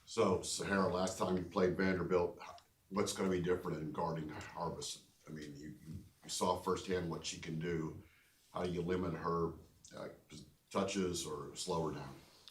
So, Sahara, last time you played Vanderbilt, what's going to be different in guarding Harbison? I mean, you saw firsthand what she can do. How do you limit her uh, touches or slow her down?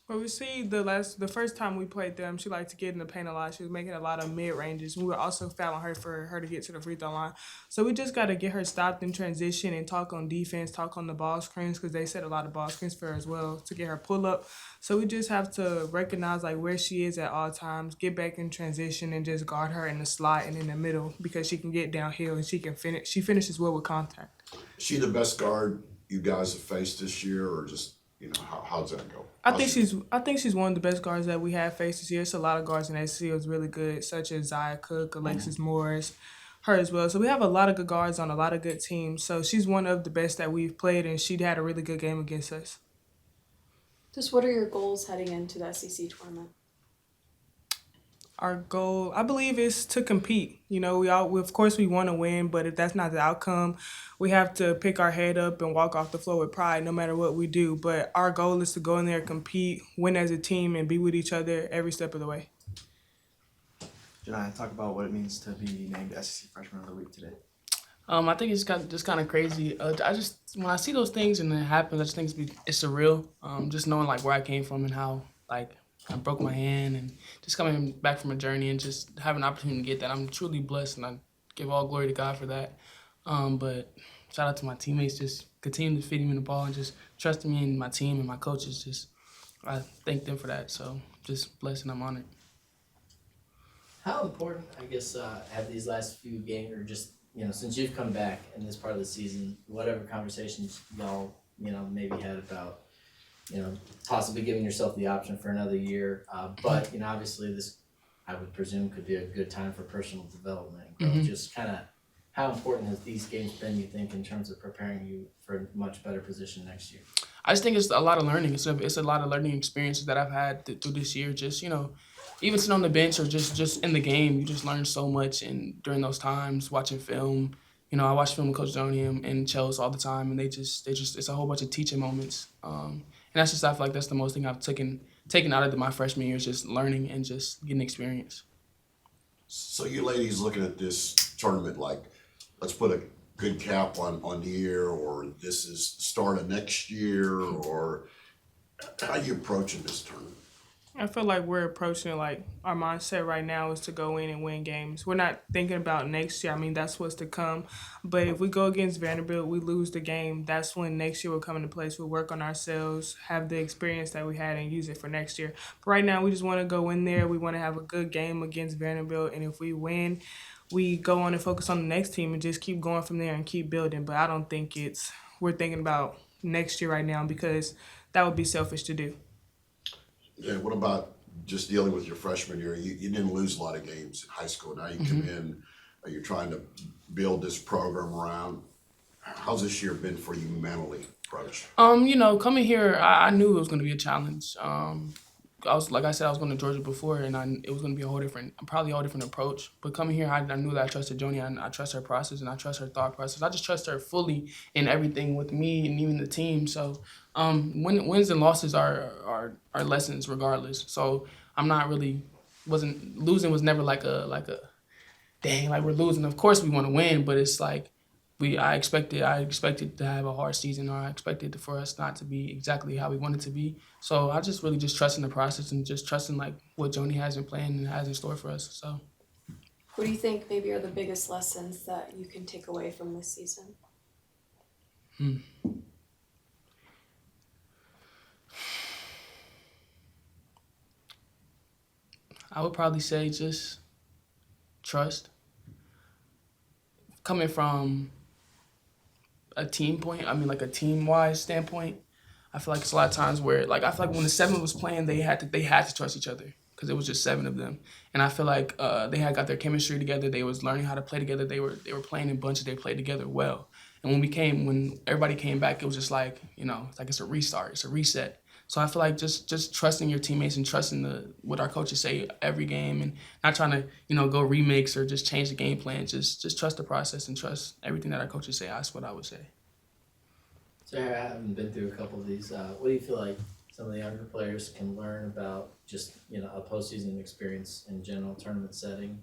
Well, we see the first time we played them, she liked to get in the paint a lot. She was making a lot of mid ranges. We were also fouling her for her to get to the free throw line. So we just got to get her stopped in transition and talk on defense, talk on the ball screens because they set a lot of ball screens for her as well to get her pull up. So we just have to recognize like where she is at all times, get back in transition, and just guard her in the slot and in the middle because she can get downhill and she can finish. She finishes well with contact. Is she the best guard you guys have faced this year, or just how's that go? I think she's one of the best guards that we have faced this year. It's a lot of guards in ACC was really good, such as Zaya Cook, Alexis Morris, her as well. So we have a lot of good guards on a lot of good teams. So she's one of the best that we've played, and she had a really good game against us. Just what are your goals heading into the SEC tournament? Our goal, I believe, is to compete. You know, of course we want to win, but if that's not the outcome, we have to pick our head up and walk off the floor with pride no matter what we do. But our goal is to go in there, compete, win as a team, and be with each other every step of the way. Janiah, talk about what it means to be named SEC Freshman of the Week today. I think it's just kind of crazy. When I see those things and it happens, I just think it's surreal. Just knowing like where I came from and how like I broke my hand and just coming back from a journey and just having an opportunity to get that. I'm truly blessed and I give all glory to God for that. But shout out to my teammates, just continue to feed me the ball and just trusting me and my team and my coaches. Just I thank them for that. So just blessed and I'm honored. How important, I guess, have these last few games, or just, since you've come back in this part of the season, whatever conversations y'all, maybe had about, possibly giving yourself the option for another year. But, obviously this, I would presume, could be a good time for personal development and growth. Just kind of how important has these games been, you think, in terms of preparing you for a much better position next year? I just think it's a lot of learning. It's a lot of learning experiences that I've had through this year. Just, even sitting on the bench or just in the game, you just learn so much. And during those times, watching film, I watch film with Coach Joni and Chels all the time, and they just it's a whole bunch of teaching moments. And that's just, I feel like that's the most thing I've taken out of my freshman year is just learning and just getting experience. So you ladies looking at this tournament like, let's put a good cap on the year, or this is start of next year, or how are you approaching this tournament? I feel like we're approaching it like our mindset right now is to go in and win games. We're not thinking about next year. I mean, that's what's to come. But if we go against Vanderbilt, we lose the game, that's when next year will come into place. We'll work on ourselves, have the experience that we had, and use it for next year. But right now, we just want to go in there. We want to have a good game against Vanderbilt. And if we win, we go on and focus on the next team and just keep going from there and keep building. But I don't think we're thinking about next year right now because that would be selfish to do. Yeah, what about just dealing with your freshman year? You didn't lose a lot of games in high school. Now you come in, you're trying to build this program around. How's this year been for you mentally, approach? Coming here, I knew it was going to be a challenge. I was going to Georgia before, and it was going to be probably a whole different approach. But coming here, I knew that I trusted Joni, and I trust her process, and I trust her thought process. I just trust her fully in everything with me and even the team. So, wins and losses are lessons regardless. So I'm not really losing was never like a dang, like we're losing. Of course we want to win, but it's like I expected to have a hard season, or I expected for us not to be exactly how we wanted to be. So I just really just trusting the process and just trusting like what Joni has in plan and has in store for us. So What do you think maybe are the biggest lessons that you can take away from this season? I would probably say just trust. Coming from a team point, like a team-wise standpoint, I feel like it's a lot of times where, like, I feel like when the 7 was playing, they had to trust each other because it was just 7 of them. And I feel like they had got their chemistry together. They was learning how to play together. They were playing in bunches. They played together well. And when everybody came back, it was just like, it's like it's a restart. It's a reset. So I feel like just trusting your teammates and trusting what our coaches say every game and not trying to, go remix or just change the game plan. Just trust the process and trust everything that our coaches say. That's what I would say. So I haven't been through a couple of these. What do you feel like some of the younger players can learn about just, a postseason experience in general tournament setting,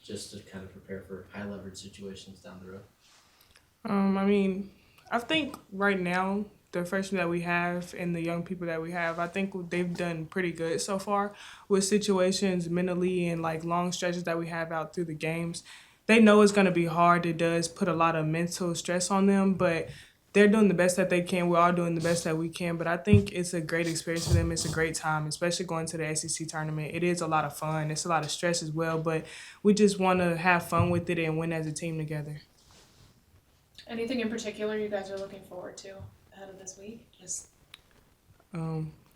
just to kind of prepare for high leverage situations down the road? I mean, I think right now the freshmen that we have and the young people that we have, I think they've done pretty good so far with situations mentally and like long stretches that we have out through the games. They know it's going to be hard. It does put a lot of mental stress on them, but they're doing the best that they can. We're all doing the best that we can, but I think it's a great experience for them. It's a great time, especially going to the SEC tournament. It is a lot of fun. It's a lot of stress as well, but we just want to have fun with it and win as a team together. Anything in particular you guys are looking forward to ahead of this week? Just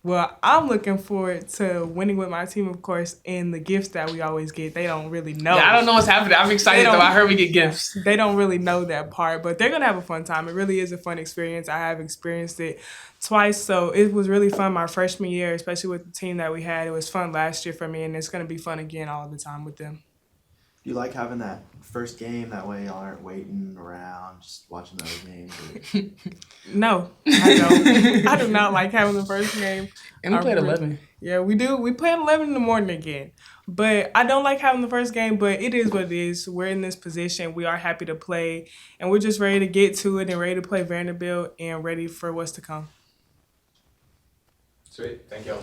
Well, I'm looking forward to winning with my team, of course, and the gifts that we always get. They don't really know. Yeah, I don't know what's happening. I'm excited though. I heard we get gifts. They don't really know that part, but they're going to have a fun time. It really is a fun experience. I have experienced it twice, so it was really fun my freshman year, especially with the team that we had. It was fun last year for me, and it's going to be fun again all the time with them. Do you like having that first game? That way y'all aren't waiting around, just watching the other games. Or... No, I don't. I do not like having the first game. And we played 11. Yeah, we do. We play at 11 in the morning again. But I don't like having the first game, but it is what it is. We're in this position. We are happy to play, and we're just ready to get to it and ready to play Vanderbilt and ready for what's to come. Sweet. Thank y'all.